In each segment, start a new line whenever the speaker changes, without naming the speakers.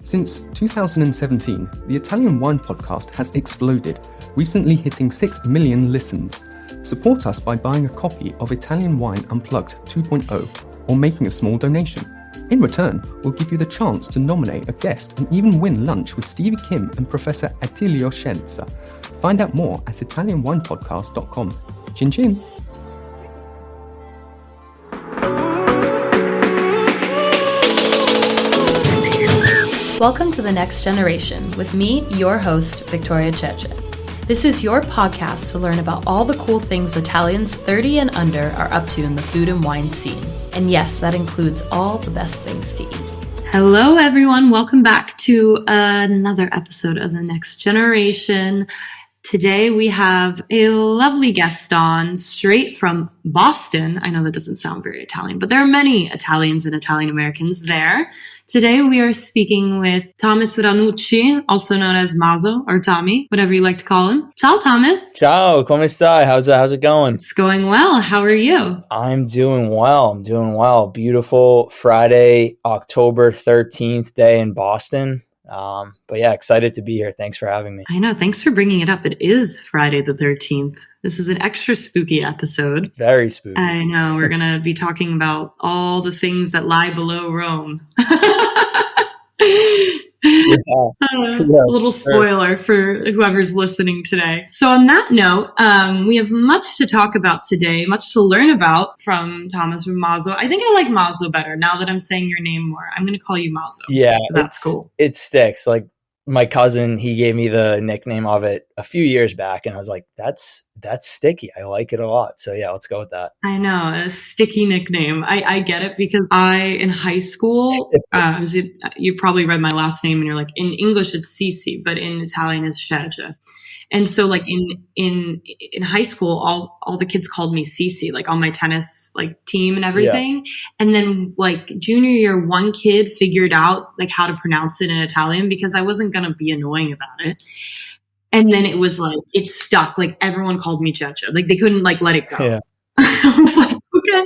Since 2017, the Italian Wine Podcast has exploded, recently hitting 6 million listens. Support us by buying a copy of Italian Wine Unplugged 2.0 or making a small donation. In return, we'll give you the chance to nominate a guest and even win lunch with Stevie Kim and Professor Attilio Scienza. Find out more at italianwinepodcast.com. Cin Cin!
Welcome to The Next Generation with me, your host, Victoria Cece. This is your podcast to learn about all the cool things Italians 30 and under are up to in the food and wine scene. And yes, that includes all the best things to eat. Hello, everyone. Welcome back to another episode of The Next Generation. Today we have a lovely guest on straight from Boston. I know that doesn't sound very Italian, but there are many Italians and Italian Americans there. Today we are speaking with Thomas Ranucci, also known as Maso or Tommy, whatever you like to call him. Ciao, Thomas.
Ciao, come stai? How's it going?
It's going well. How are you?
I'm doing well. Beautiful Friday, October 13th day in Boston. But yeah, excited to be here. Thanks for having me.
I know. Thanks for bringing it up. It is Friday the 13th. This is an extra spooky episode.
Very spooky.
I know. We're going to be talking about all the things that lie below Rome. A little spoiler for whoever's listening today. So on that note, we have much to talk about today, much to learn about from Thomas and Maso. I think I like Maso better now that I'm saying your name more. I'm going to call you Maso.
Yeah,
that's cool.
It sticks. Like my cousin, he gave me the nickname of it a few years back, and I was like, that's sticky. I like it a lot. So yeah, let's go with that.
I know, a sticky nickname. I get it because in high school, you probably read my last name and you're like, in English it's Cece, but in Italian it's Cece. And so like in high school, all the kids called me Cece, like on my tennis like team and everything. Yeah. And then like junior year, one kid figured out like how to pronounce it in Italian because I wasn't going to be annoying about it. And then it was like, it stuck. Like everyone called me Cece. Like they couldn't like let it go. Yeah. I was like, okay.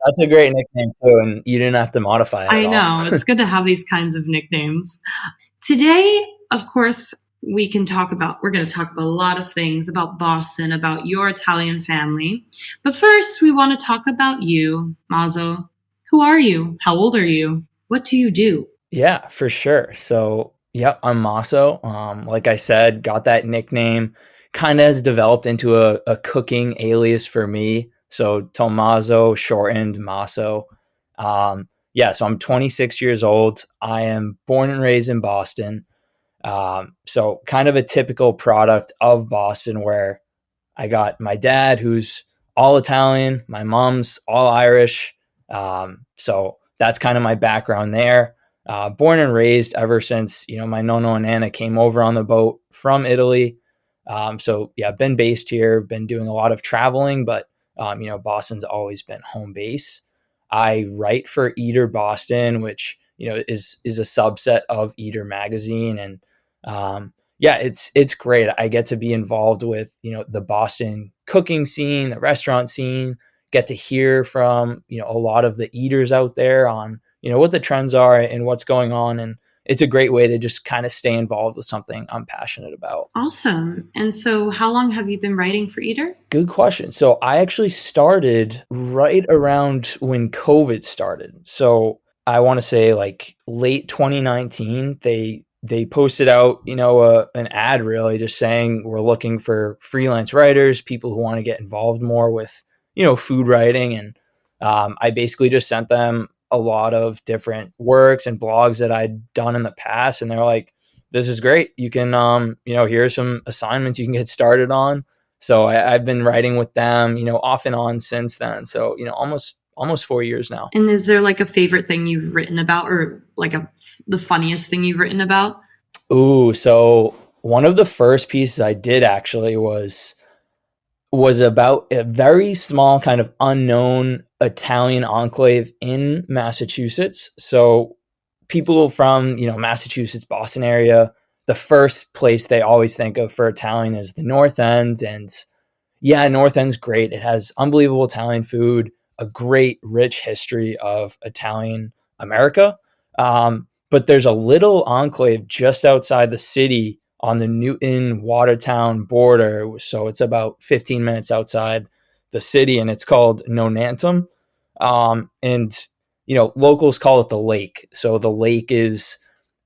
That's a great nickname too. And you didn't have to modify it.
I know. It's good to have these kinds of nicknames. Today, of course, we're going to talk about a lot of things about Boston, about your Italian family. But first, we want to talk about you, Maso. Who are you? How old are you? What do you do?
Yeah, for sure. So, yeah, I'm Maso. Like I said, got that nickname, kind of has developed into a cooking alias for me. So Tommaso, shortened Maso. So I'm 26 years old. I am born and raised in Boston. So kind of a typical product of Boston where I got my dad who's all Italian, my mom's all Irish. So that's kind of my background there. Born and raised ever since, my nonno and nana came over on the boat from Italy. So yeah, been based here, been doing a lot of traveling, but, Boston's always been home base. I write for Eater Boston, which, is a subset of Eater magazine. And, it's great. I get to be involved with, the Boston cooking scene, the restaurant scene, get to hear from, a lot of the eaters out there on, what the trends are and what's going on. And it's a great way to just kind of stay involved with something I'm passionate about.
Awesome. And so how long have you been writing for Eater?
Good question. So I actually started right around when COVID started. So I want to say like late 2019, they posted out, an ad really just saying we're looking for freelance writers, people who want to get involved more with, food writing. And I basically just sent them a lot of different works and blogs that I'd done in the past. And they're like, this is great. You can, here's some assignments you can get started on. So I've been writing with them, off and on since then. So, almost 4 years now.
And is there like a favorite thing you've written about or like the funniest thing you've written about?
Ooh, so one of the first pieces I did actually was about a very small kind of unknown Italian enclave in Massachusetts. So people from, Massachusetts, Boston area, the first place they always think of for Italian is the North End. And yeah, North End's great. It has unbelievable Italian food, a great, rich history of Italian America. But there's a little enclave just outside the city on the Newton Watertown border. So it's about 15 minutes outside the city, and it's called Nonantum. And, locals call it the lake. So the lake is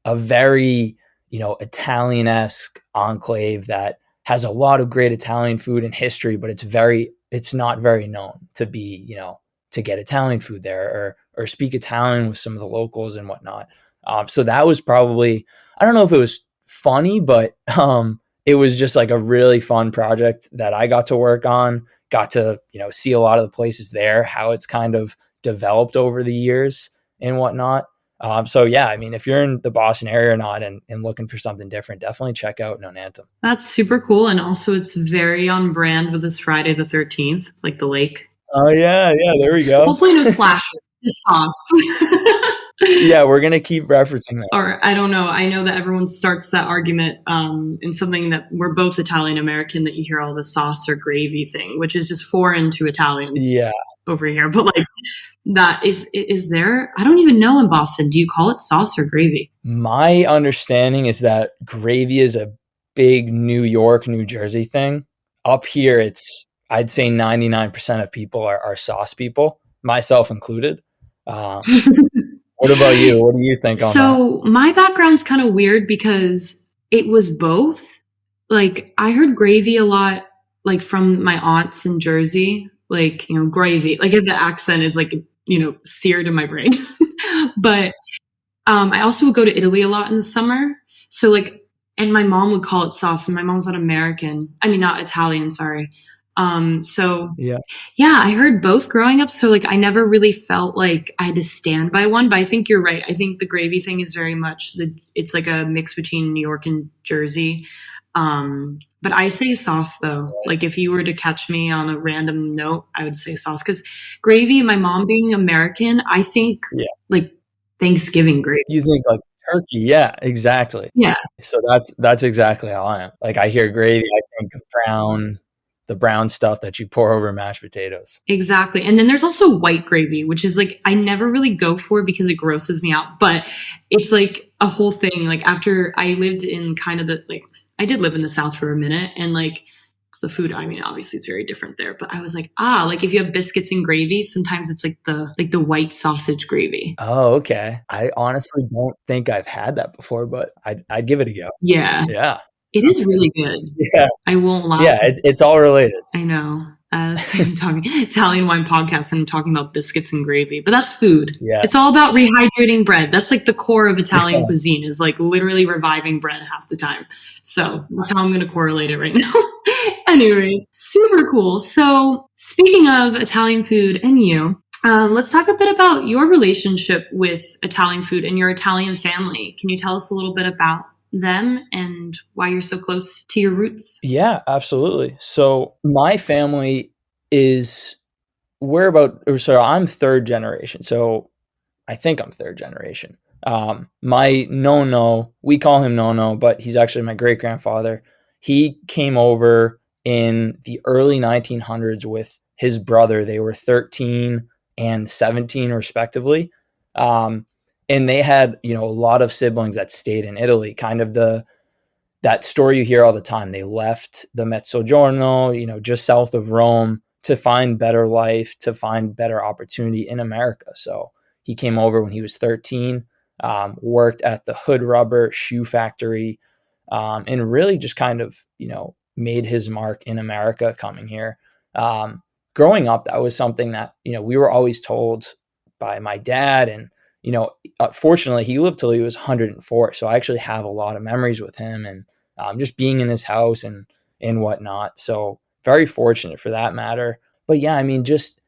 a very, Italian-esque enclave that has a lot of great Italian food and history, but it's not very known to be, to get Italian food there or speak Italian with some of the locals and whatnot. So that was probably, I don't know if it was funny, but it was just like a really fun project that I got to work on, got to, see a lot of the places there, how it's kind of developed over the years and whatnot. So yeah, I mean, if you're in the Boston area or not and looking for something different, definitely check out Nonantum.
That's super cool. And also it's very on brand with this Friday the 13th, like the lake.
Oh yeah. There we go.
Hopefully no slasher. It's sauce.
Yeah, we're going to keep referencing that.
Or I don't know. I know that everyone starts that argument in something that we're both Italian American, that you hear all the sauce or gravy thing, which is just foreign to Italians over here. But like that is there? I don't even know in Boston. Do you call it sauce or gravy?
My understanding is that gravy is a big New York, New Jersey thing. Up here, I'd say 99% of people are sauce people, myself included. What about you? What do you think on that?
So my background's kind of weird because it was both. Like I heard gravy a lot, like from my aunts in Jersey, like, gravy, like the accent is like, seared in my brain. But I also would go to Italy a lot in the summer. So like, and my mom would call it sauce, and my mom's not American. I mean, not Italian, sorry. So yeah, I heard both growing up. So like, I never really felt like I had to stand by one, but I think you're right. I think the gravy thing is very much it's like a mix between New York and Jersey. But I say sauce though. Like if you were to catch me on a random note, I would say sauce, because gravy, my mom being American, I think like Thanksgiving gravy.
You think like turkey. Yeah, exactly.
Yeah.
So that's exactly how I am. Like I hear gravy, I think of the brown stuff that you pour over mashed potatoes.
Exactly. And then there's also white gravy, which is like, I never really go for because it grosses me out, but it's like a whole thing. Like after I lived in kind of I did live in the South for a minute, and like the food, I mean, obviously it's very different there, but I was like, like if you have biscuits and gravy, sometimes it's like the white sausage gravy.
Oh, okay. I honestly don't think I've had that before, but I'd give it a go.
Yeah.
Yeah.
It is really good.
Yeah.
I won't lie.
Yeah, it's all related.
I know. I'm talking Italian wine podcast and I'm talking about biscuits and gravy, but that's food.
Yeah.
It's all about rehydrating bread. That's like the core of Italian cuisine, is like literally reviving bread half the time. So that's how I'm going to correlate it right now. Anyways, super cool. So speaking of Italian food and you, let's talk a bit about your relationship with Italian food and your Italian family. Can you tell us a little bit about them and why you're so close to your roots?
Yeah, absolutely. So my family I'm third generation. So I think I'm third generation. My Nono, we call him Nono, but he's actually my great grandfather. He came over in the early 1900s with his brother. They were 13 and 17 respectively. And they had, a lot of siblings that stayed in Italy, kind of that story you hear all the time. They left the Mezzogiorno, just south of Rome, to find better life, to find better opportunity in America. So he came over when he was 13, worked at the Hood Rubber shoe factory, and really just kind of, made his mark in America coming here. Growing up, that was something that, we were always told by my dad, and fortunately, he lived till he was 104. So I actually have a lot of memories with him, and just being in his house and whatnot. So very fortunate for that matter. But yeah, I mean, just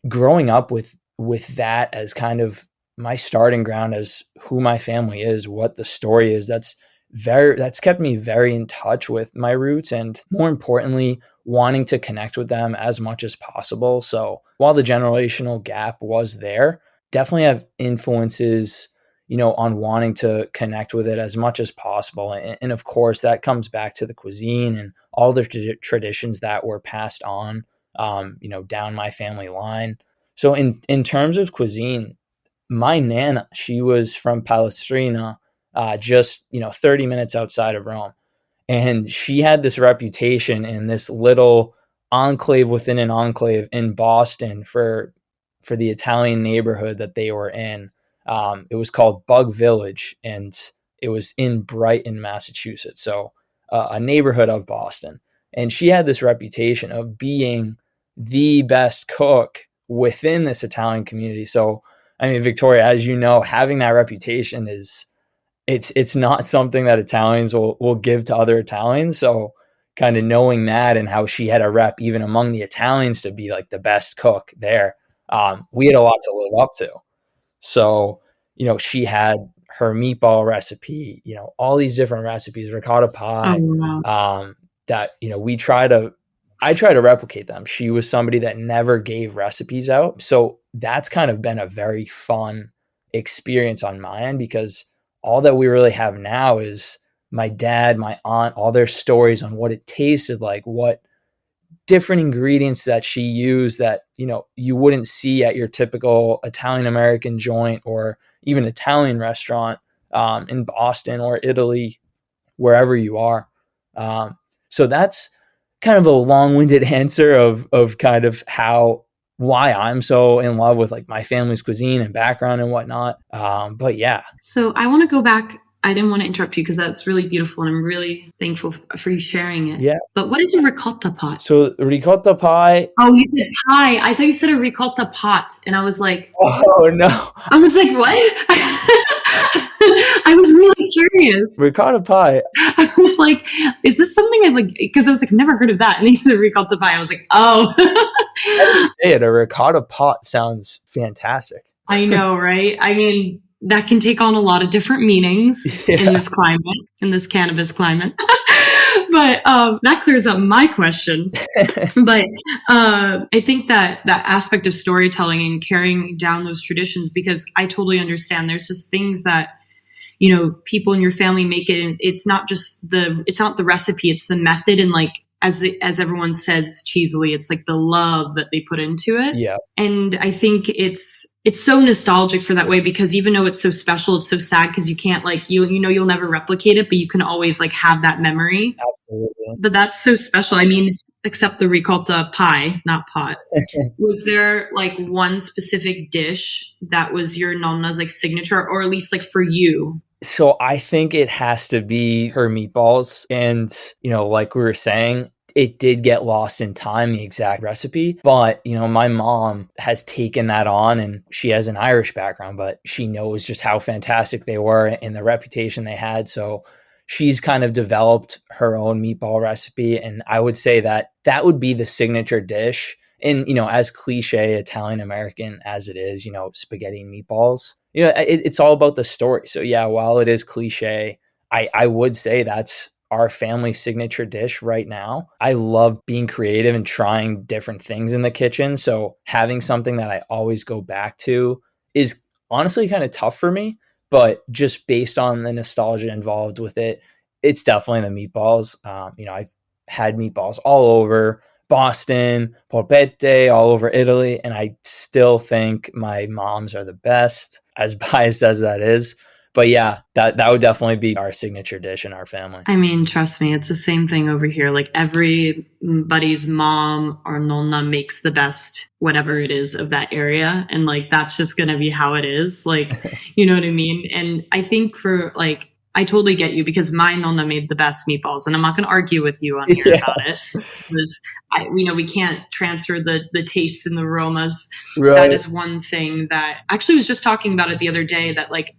growing up with that as kind of my starting ground as who my family is, what the story is, that's kept me very in touch with my roots, and more importantly, wanting to connect with them as much as possible. So while the generational gap was there, definitely have influences, on wanting to connect with it as much as possible. And of course, that comes back to the cuisine and all the traditions that were passed on, down my family line. So in terms of cuisine, my nana, she was from Palestrina, just 30 minutes outside of Rome. And she had this reputation in this little enclave within an enclave in Boston for the Italian neighborhood that they were in. It was called Bug Village, and it was in Brighton, Massachusetts, so a neighborhood of Boston. And she had this reputation of being the best cook within this Italian community. So, I mean, Victoria, as you know, having that reputation is it's not something that Italians will give to other Italians. So kind of knowing that and how she had a rep even among the Italians to be like the best cook there, we had a lot to live up to. So, she had her meatball recipe, all these different recipes, ricotta pie, that, I try to replicate them. She was somebody that never gave recipes out. So that's kind of been a very fun experience on my end, because all that we really have now is my dad, my aunt, all their stories on what it tasted like, what different ingredients that she used that, you wouldn't see at your typical Italian American joint or even Italian restaurant in Boston or Italy, wherever you are. So that's kind of a long-winded answer of kind of why I'm so in love with like my family's cuisine and background and whatnot. But yeah.
So I want to go back. I didn't want to interrupt you because that's really beautiful and I'm really thankful for you sharing it.
Yeah.
But what is a ricotta pot?
So ricotta pie.
Oh, you said pie. I thought you said a ricotta pot. And I was like,
oh no.
I was like, what? I was really curious.
Ricotta pie.
I was like, is this something I like? Because I was like, I've never heard of that. And then you said ricotta pie. I was like, oh.
I say it, a ricotta pot sounds fantastic.
I know, right? I mean, that can take on a lot of different meanings in this climate, in this cannabis climate. But that clears up my question. But I think that aspect of storytelling and carrying down those traditions, because I totally understand there's just things that, people in your family make it. And it's not the recipe, it's the method. And like, as everyone says cheesily, it's like the love that they put into it.
Yeah. And
I think it's so nostalgic for that way, because even though it's so special, it's so sad because you can't like, you'll never replicate it, but you can always like have that memory.
Absolutely.
But that's so special. I mean, except the ricotta pie, not pot. Was there like one specific dish that was your nonna's like signature, or at least like for you?
So I think it has to be her meatballs. And, like we were saying, it did get lost in time, the exact recipe. But, my mom has taken that on, and she has an Irish background, but she knows just how fantastic they were and the reputation they had. So she's kind of developed her own meatball recipe. And I would say that would be the signature dish. And, as cliche Italian American as it is, spaghetti and meatballs, it's all about the story. So yeah, while it is cliche, I would say that's our family signature dish right now. I love being creative and trying different things in the kitchen. So having something that I always go back to is honestly kind of tough for me, but just based on the nostalgia involved with it, it's definitely the meatballs. I've had meatballs all over Boston, polpette, all over Italy, and I still think my mom's are the best, as biased as that is. But yeah, that would definitely be our signature dish in our family.
I mean, trust me, it's the same thing over here. Like everybody's mom or nonna makes the best whatever it is of that area. And like, that's just going to be how it is. Like, you know what I mean? And I think for like, I totally get you, because my nonna made the best meatballs, and I'm not going to argue with you on here about it, because we can't transfer the tastes and the aromas. Right. That is one thing that actually was just talking about it the other day, that like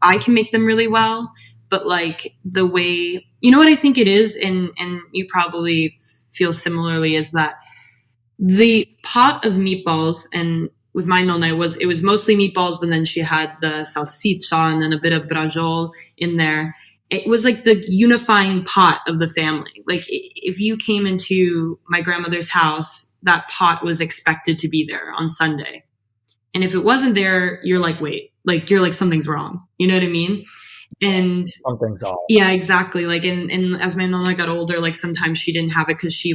I can make them really well, but like the way, what I think it is, and you probably feel similarly, is that the pot of meatballs, and with my nonna, it was mostly meatballs, but then she had the salsiccia and then a bit of brajol in there. It was like the unifying pot of the family. Like if you came into my grandmother's house, that pot was expected to be there on Sunday. And if it wasn't there, you're like, wait, like you're like, something's wrong. You know what I mean? And
Something's off.
yeah, exactly. Like, and as my nonna got older, like sometimes she didn't have it because she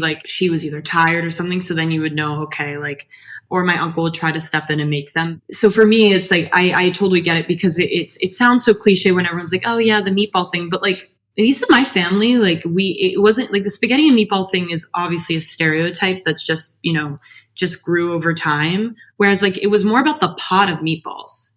was either tired or something. So then you would know, okay, like, or my uncle would try to step in and make them. So for me, it's like, I totally get it because it sounds so cliche when everyone's like, oh yeah, the meatball thing. But like, at least in my family, like it wasn't like the spaghetti and meatball thing is obviously a stereotype that's just, just grew over time. Whereas like it was more about the pot of meatballs,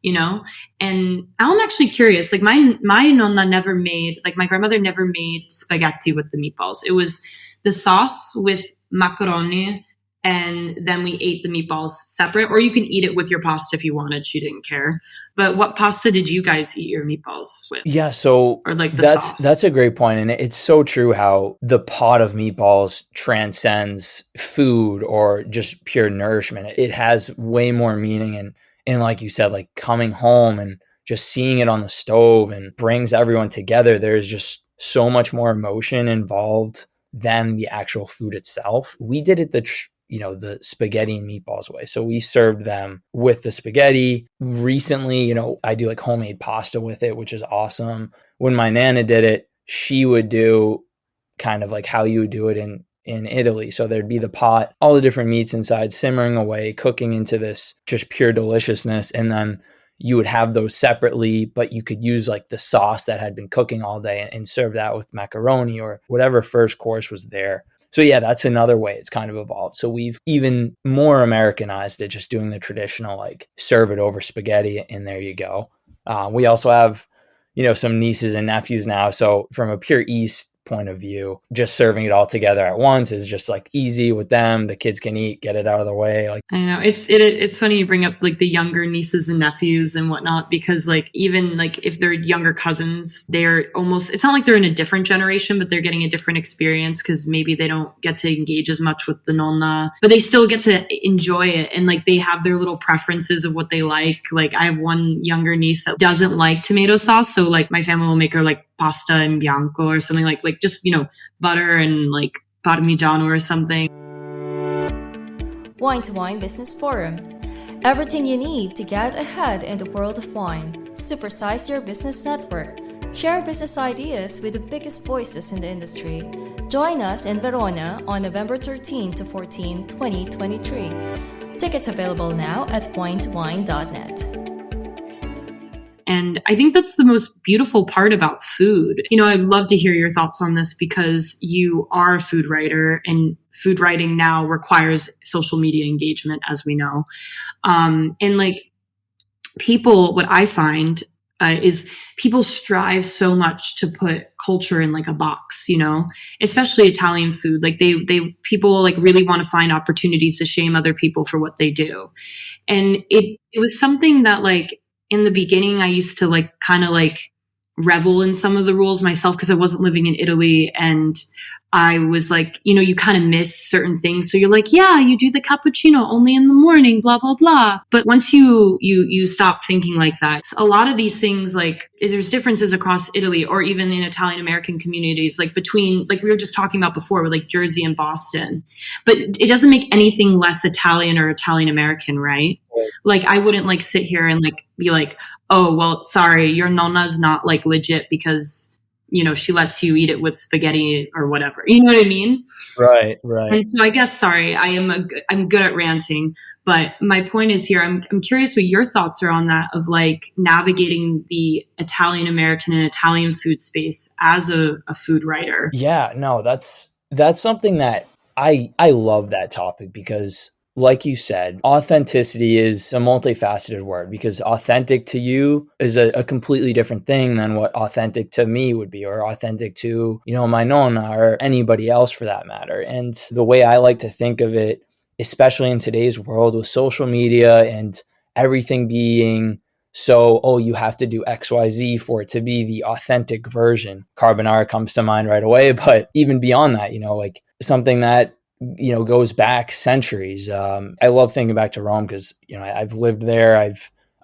And I'm actually curious, like my nonna never made, like my grandmother never made spaghetti with the meatballs. It was the sauce with macaroni, and then we ate the meatballs separate, or you can eat it with your pasta if you wanted. She didn't care. But what pasta did you guys eat your meatballs with?
Yeah, so
Or like the sauce?
That's a great point, and it's so true how the pot of meatballs transcends food or just pure nourishment. It has way more meaning, and like you said, like coming home and just seeing it on the stove and brings everyone together. There's just so much more emotion involved than the actual food itself. We did it the spaghetti and meatballs way. So we served them with the spaghetti. Recently, I do like homemade pasta with it, which is awesome. When my Nana did it, she would do kind of like how you would do it in Italy. So there'd be the pot, all the different meats inside simmering away, cooking into this just pure deliciousness. And then you would have those separately, but you could use like the sauce that had been cooking all day and serve that with macaroni or whatever first course was there. So yeah, that's another way it's kind of evolved. So we've even more Americanized it, just doing the traditional, like serve it over spaghetti and there you go. We also have, some nieces and nephews now. So from a pure East point of view, just serving it all together at once is just like easy with them. The kids can eat, get it out of the way. Like,
I know it's funny you bring up like the younger nieces and nephews and whatnot, because like even like if they're younger cousins, they're almost, it's not like they're in a different generation, but they're getting a different experience because maybe they don't get to engage as much with the nonna, but they still get to enjoy it. And like they have their little preferences of what they like. Like I have one younger niece that doesn't like tomato sauce. So like my family will make her like pasta in bianco or something like just, butter and like parmigiano or something.
Wine to Wine Business Forum. Everything you need to get ahead in the world of wine. Supersize your business network. Share business ideas with the biggest voices in the industry. Join us in Verona on November 13 to 14, 2023. Tickets available now at winetowine.net.
And I think that's the most beautiful part about food. I'd love to hear your thoughts on this because you are a food writer, and food writing now requires social media engagement, as we know. And like people, what I find is people strive so much to put culture in like a box, especially Italian food. Like people like really want to find opportunities to shame other people for what they do. And it was something that like, in the beginning, I used to like kind of like revel in some of the rules myself because I wasn't living in Italy, and I was like, you kind of miss certain things. So you're like, yeah, you do the cappuccino only in the morning, blah, blah, blah. But once you stop thinking like that, a lot of these things, like there's differences across Italy or even in Italian American communities, like between, like we were just talking about before with like Jersey and Boston, but it doesn't make anything less Italian or Italian American, right? Like I wouldn't like sit here and like be like, oh, well, sorry, your nonna's not like legit because she lets you eat it with spaghetti or whatever. You know what I mean?
Right.
And so I guess, sorry, I'm good at ranting, but my point is here, I'm curious what your thoughts are on that, of like navigating the Italian American and Italian food space as a food writer.
Yeah, no, that's something that I love that topic because, like you said, authenticity is a multifaceted word because authentic to you is a completely different thing than what authentic to me would be, or authentic to, my nonna or anybody else for that matter. And the way I like to think of it, especially in today's world with social media and everything being so, you have to do XYZ for it to be the authentic version. Carbonara comes to mind right away, but even beyond that, like something that goes back centuries. I love thinking back to Rome because, I've lived there.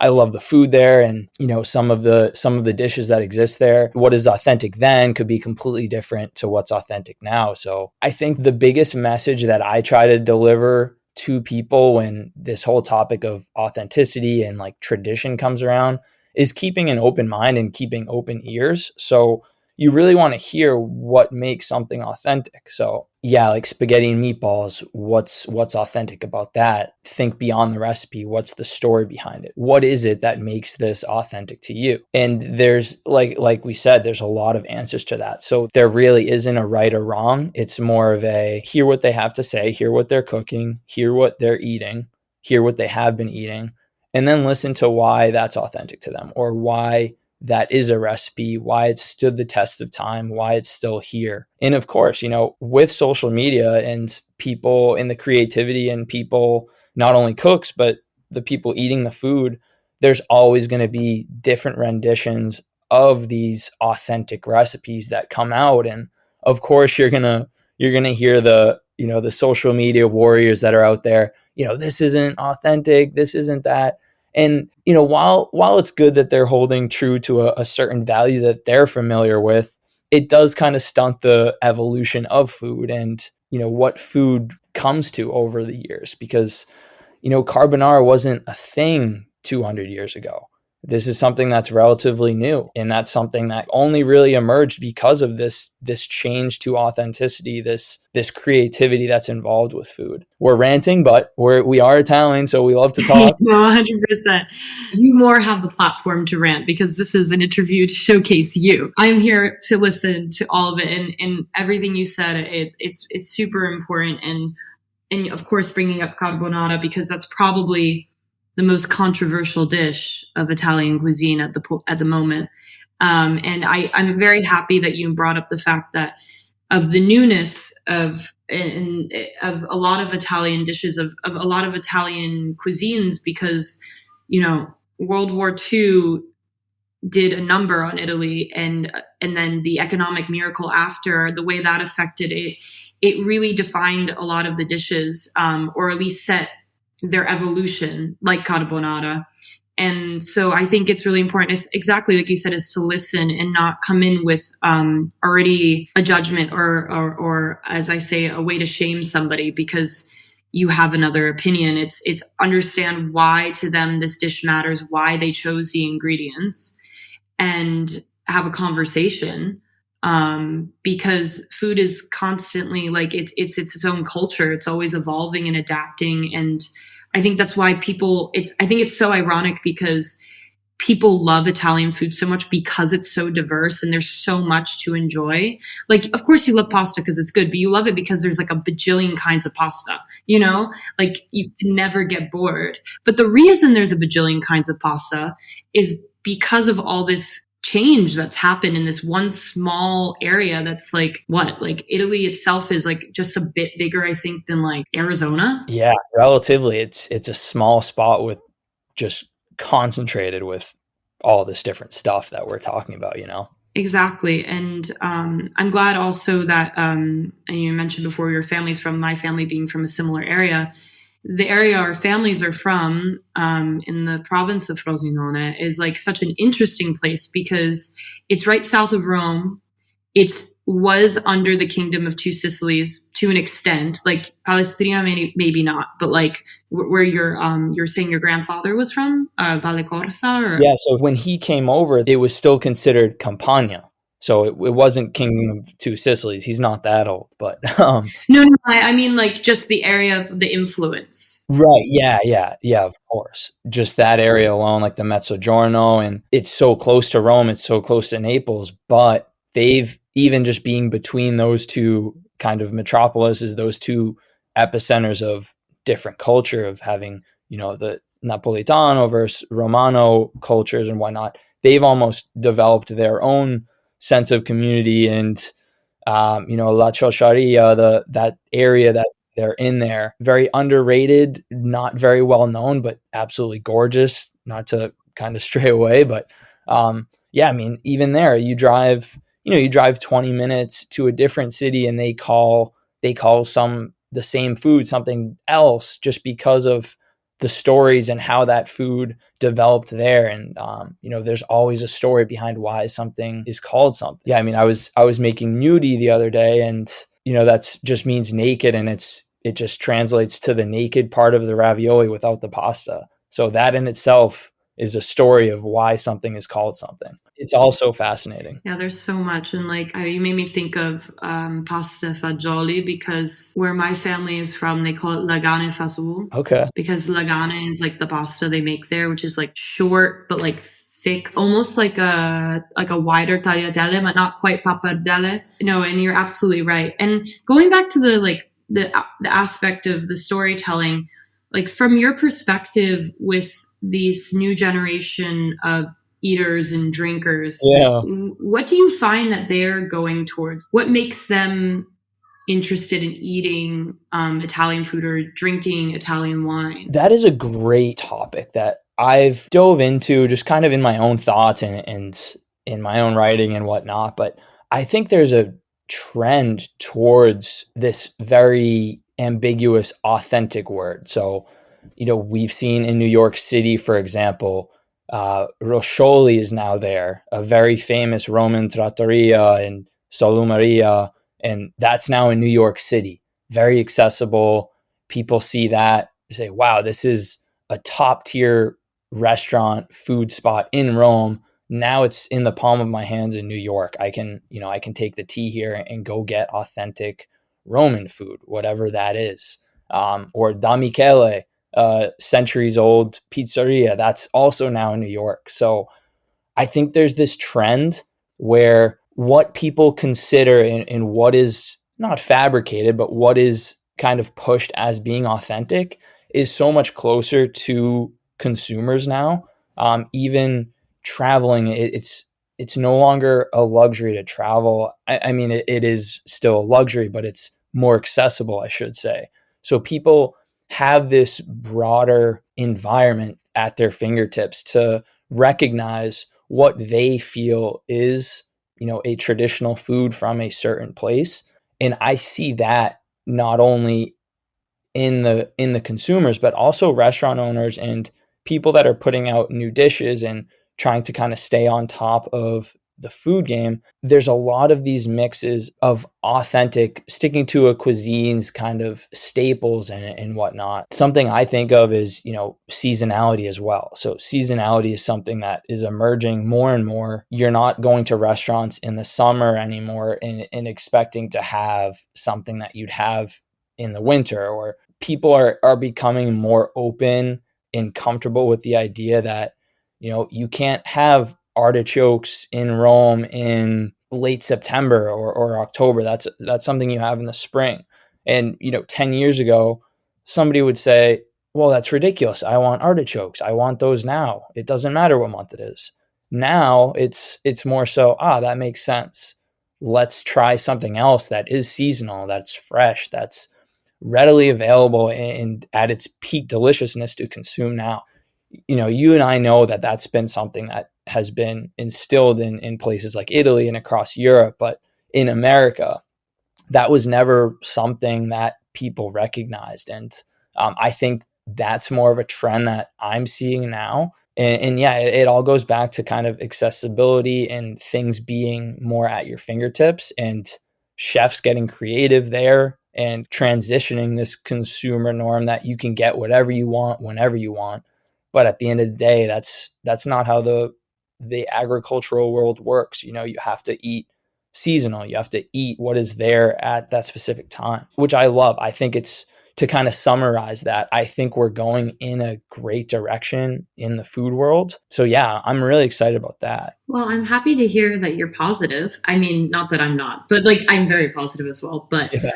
I love the food there, and, some of the dishes that exist there. What is authentic then could be completely different to what's authentic now. So I think the biggest message that I try to deliver to people when this whole topic of authenticity and like tradition comes around is keeping an open mind and keeping open ears. So you really want to hear what makes something authentic. So yeah, like spaghetti and meatballs, what's authentic about that? Think beyond the recipe. What's the story behind it? What is it that makes this authentic to you? And there's like we said, there's a lot of answers to that. So there really isn't a right or wrong. It's more of a hear what they have to say, hear what they're cooking, hear what they're eating, hear what they have been eating, and then listen to why that's authentic to them, or why that is a recipe, why it stood the test of time, why it's still here. And of course, with social media and people in the creativity and people, not only cooks, but the people eating the food, there's always going to be different renditions of these authentic recipes that come out. And of course, you're going to hear the social media warriors that are out there, this isn't authentic, this isn't that. And, while it's good that they're holding true to a certain value that they're familiar with, it does kind of stunt the evolution of food and, what food comes to over the years, because, carbonara wasn't a thing 200 years ago. This is something that's relatively new, and that's something that only really emerged because of this change to authenticity, this creativity that's involved with food. We're ranting, but we are Italian, so we love to talk.
No, 100%. You more have the platform to rant because this is an interview to showcase you. I'm here to listen to all of it, and everything you said. It's super important, and of course bringing up carbonara because that's probably the most controversial dish of Italian cuisine at the moment. And I'm very happy that you brought up the fact that of the newness of a lot of Italian dishes, of a lot of Italian cuisines, because, World War II did a number on Italy, and then the economic miracle after, the way that affected it, it really defined a lot of the dishes, or at least set their evolution, like carbonara. And so I think it's really important, it's exactly like you said, is to listen and not come in with already a judgment or as I say, a way to shame somebody because you have another opinion. It's understand why to them this dish matters, why they chose the ingredients, and have a conversation. Because food is constantly it's its own culture. It's always evolving and adapting. And I think that's why I think it's so ironic because people love Italian food so much because it's so diverse and there's so much to enjoy. Like, of course you love pasta because it's good, but you love it because there's like a bajillion kinds of pasta, you can never get bored. But the reason there's a bajillion kinds of pasta is because of all this change that's happened in this one small area that's Italy itself is just a bit bigger, I think, than Arizona.
Yeah, relatively. It's a small spot with just concentrated with all this different stuff that we're talking about,
Exactly. And I'm glad also that, and you mentioned before your family's from, my family being from a similar area. The area our families are from, in the province of Frosinone, is such an interesting place because it's right south of Rome. It was under the kingdom of two Sicilies to an extent, Palestrina, maybe not, but where you're saying your grandfather was from, Valle Corsa? Or?
Yeah, so when he came over, it was still considered Campania. So it wasn't Kingdom of Two Sicilies. He's not that old, but
no, I mean just the area of the influence.
Right. Yeah, of course. Just that area alone, like the Mezzogiorno, and it's so close to Rome, it's so close to Naples, but they've even just being between those two kind of metropolises, those two epicenters of different culture, of having, the Napolitano versus Romano cultures and whatnot, they've almost developed their own sense of community and, La Ciociaria, that area that they're in there, very underrated, not very well known, but absolutely gorgeous, not to kind of stray away. But even there, you drive 20 minutes to a different city and they call the same food something else just because of the stories and how that food developed there. And, there's always a story behind why something is called something. Yeah. I mean, I was making nudi the other day and, that's just means naked. And it just translates to the naked part of the ravioli without the pasta. So that in itself is a story of why something is called something. It's also fascinating.
Yeah, there's so much. And like, you made me think of pasta fagioli, because where my family is from, they call it lagane fasul.
Okay.
Because lagane is like the pasta they make there, which is like short, but like thick, almost like a wider tagliatelle, but not quite pappardelle. No, and you're absolutely right. And going back to the aspect of the storytelling, like from your perspective with this new generation of eaters and drinkers,
Yeah.
what do you find that they're going towards? What makes them interested in eating Italian food or drinking Italian wine?
That is a great topic that I've dove into just kind of in my own thoughts and in my own writing and whatnot. But I think there's a trend towards this very ambiguous, authentic word. So, we've seen in New York City, for example, Roscioli is now there, a very famous Roman trattoria in Solumaria, and that's now in New York City. Very accessible. People see that, say, wow, this is a top tier restaurant, food spot in Rome. Now it's in the palm of my hands in New York. I can take the T here and go get authentic Roman food, whatever that is. Or Da Michele, centuries old pizzeria, that's also now in New York. So I think there's this trend where what people consider and what is not fabricated, but what is kind of pushed as being authentic is so much closer to consumers now. Even traveling, it's no longer a luxury to travel. I mean, it is still a luxury, but it's more accessible, I should say. So people have this broader environment at their fingertips to recognize what they feel is, a traditional food from a certain place. And I see that not only in the consumers, but also restaurant owners and people that are putting out new dishes and trying to kind of stay on top of the food game. There's a lot of these mixes of authentic, sticking to a cuisine's kind of staples and whatnot. Something I think of is, seasonality as well. So seasonality is something that is emerging more and more. You're not going to restaurants in the summer anymore and expecting to have something that you'd have in the winter, or people are becoming more open and comfortable with the idea that, you can't have artichokes in Rome in late September or October. That's something you have in the spring. And, 10 years ago, somebody would say, well, that's ridiculous. I want artichokes. I want those now. It doesn't matter what month it is. Now it's more so, that makes sense. Let's try something else that is seasonal, that's fresh, that's readily available and at its peak deliciousness to consume now. You and I know that that's been something that has been instilled in places like Italy and across Europe, but in America, that was never something that people recognized. And I think that's more of a trend that I'm seeing now. And yeah, it all goes back to kind of accessibility and things being more at your fingertips and chefs getting creative there and transitioning this consumer norm that you can get whatever you want, whenever you want. But at the end of the day, that's not how the agricultural world works. You have to eat seasonal. You have to eat what is there at that specific time, which I love. I think it's, to kind of summarize that, I think we're going in a great direction in the food world. So yeah, I'm really excited about that.
Well, I'm happy to hear that you're positive. I mean, not that I'm not, but like I'm very positive as well. But
Yeah.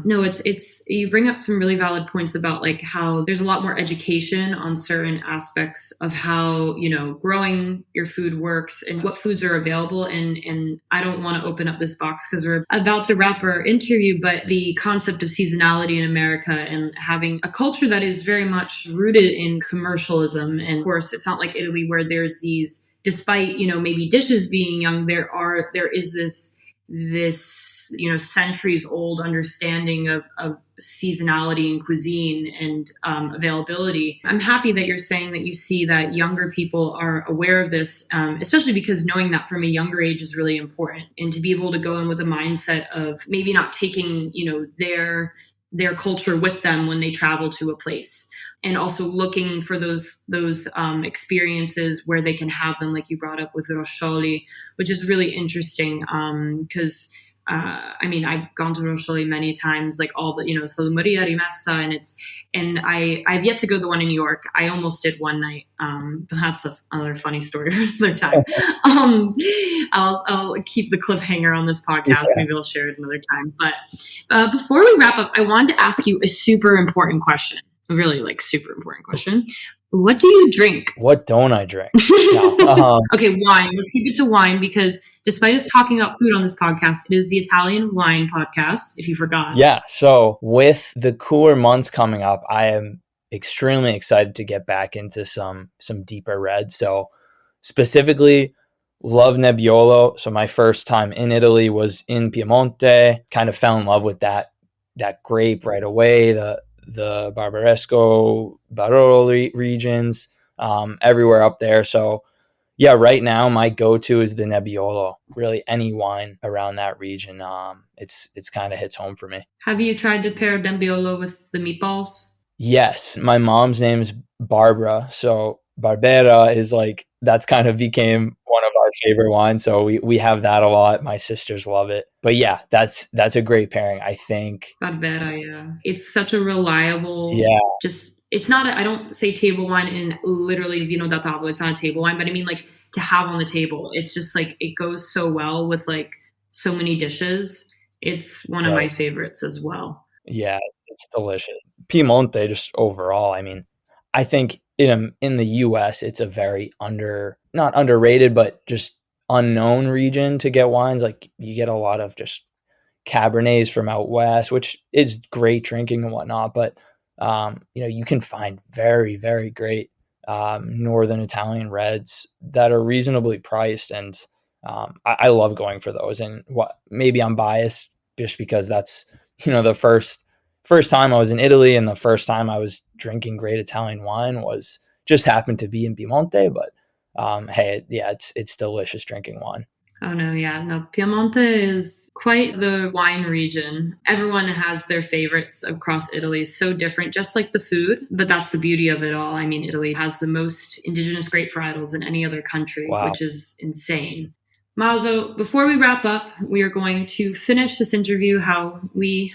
No, it's you bring up some really valid points about like how there's a lot more education on certain aspects of how, growing your food works and what foods are available. And I don't want to open up this box because we're about to wrap our interview, but the concept of seasonality in America and having a culture that is very much rooted in commercialism. And of course, it's not like Italy where there's these, despite, maybe dishes being young, there is this centuries old understanding of seasonality in cuisine and availability. I'm happy that you're saying that you see that younger people are aware of this, especially because knowing that from a younger age is really important, and to be able to go in with a mindset of maybe not taking, their their culture with them when they travel to a place, and also looking for those experiences where they can have them, like you brought up with Roscioli, which is really interesting because I've gone to Roscioli many times, like all the, Salumeria, Rimessa, and I've yet to go to the one in New York. I almost did one night. But that's another funny story for another time. I'll keep the cliffhanger on this podcast. Yeah. Maybe I'll share it another time. But before we wrap up, I wanted to ask you a super important question. Really, like, super important question. What do you drink?
What don't I drink?
No. Okay, wine. Let's keep it to wine, because despite us talking about food on this podcast, it is the Italian wine podcast, if you forgot.
Yeah, so with the cooler months coming up, I am extremely excited to get back into some deeper reds. So specifically, love Nebbiolo. So my first time in Italy was in Piemonte. Kind of fell in love with that grape right away. The Barbaresco, Barolo regions, everywhere up there. So yeah, right now my go-to is the Nebbiolo. Really, any wine around that region, it's kind of hits home for me.
Have you tried to pair Nebbiolo with the meatballs?
Yes, my mom's name's Barbara, so Barbera is that's kind of became one of our favorite wines. So we have that a lot. My sisters love it. But yeah, that's a great pairing, I think.
Barbera, yeah. It's such a reliable, it's not I don't say table wine in literally vino da tavola. It's not a table wine, but I mean to have on the table. It's just it goes so well with so many dishes. It's one of my favorites as well.
Yeah, it's delicious. Piemonte, just overall, I think in the US, it's a very not underrated, but just unknown region to get wines. You get a lot of just Cabernets from out west, which is great drinking and whatnot. But, you can find very, very great Northern Italian reds that are reasonably priced. And I love going for those. And maybe I'm biased just because that's, the first time I was in Italy, and the first time I was drinking great Italian wine was just happened to be in Piemonte. But hey, yeah, it's delicious drinking wine.
Oh, no, yeah. No, Piemonte is quite the wine region. Everyone has their favorites across Italy. So different, just like the food. But that's the beauty of it all. Italy has the most indigenous grape varietals in any other country, which is insane. Maso, before we wrap up, we are going to finish this interview how we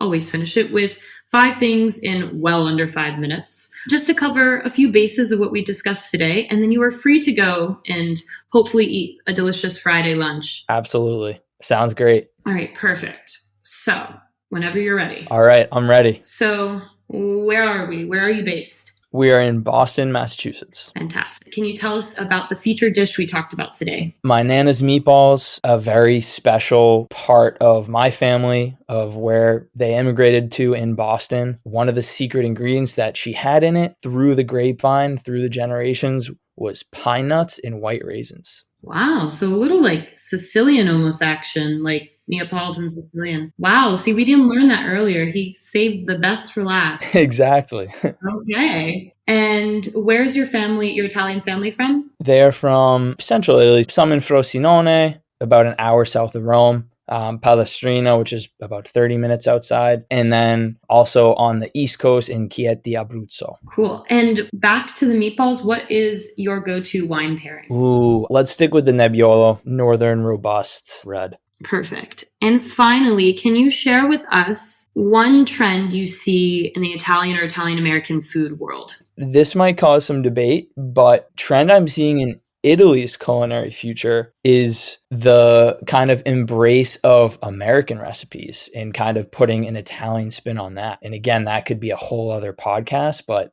always finish it, with 5 things in well under 5 minutes, just to cover a few bases of what we discussed today. And then you are free to go and hopefully eat a delicious Friday lunch.
Absolutely. Sounds great.
All right, perfect. So whenever you're ready.
All right, I'm ready.
So where are we? Where are you based?
We are in Boston, Massachusetts.
Fantastic. Can you tell us about the featured dish we talked about today?
My Nana's meatballs, a very special part of my family, of where they immigrated to in Boston. One of the secret ingredients that she had in it through the grapevine, through the generations, was pine nuts and white raisins.
Wow. So a little Sicilian almost action, Neapolitan Sicilian. Wow. See, we didn't learn that earlier. He saved the best for last.
Exactly.
Okay. And where's your Italian family from?
They're from central Italy, some in Frosinone, about an hour south of Rome, Palestrina, which is about 30 minutes outside, and then also on the East Coast in Chieti, Abruzzo.
Cool. And back to the meatballs, what is your go-to wine pairing?
Ooh, let's stick with the Nebbiolo, Northern Robust Red.
Perfect. And finally, can you share with us one trend you see in the Italian or Italian American food world?
This might cause some debate, but trend I'm seeing in Italy's culinary future is the kind of embrace of American recipes and kind of putting an Italian spin on that. And again, that could be a whole other podcast, but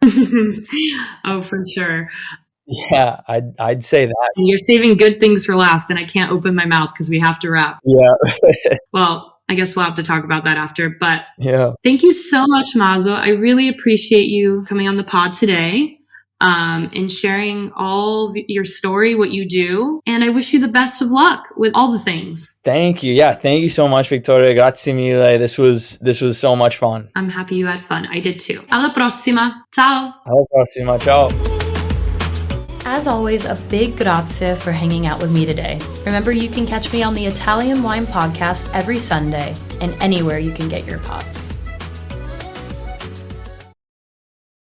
oh, for sure.
Yeah, I'd say that.
And you're saving good things for last, and I can't open my mouth because we have to wrap.
Yeah.
Well, I guess we'll have to talk about that after. But
yeah,
thank you so much, Maso. I really appreciate you coming on the pod today and sharing all your story, what you do. And I wish you the best of luck with all the things.
Thank you. Yeah, thank you so much, Victoria. Grazie mille. This was so much fun.
I'm happy you had fun. I did too. Alla prossima. Ciao.
Alla prossima. Ciao.
As always, a big grazie for hanging out with me today. Remember, you can catch me on the Italian Wine Podcast every Sunday and anywhere you can get your pods.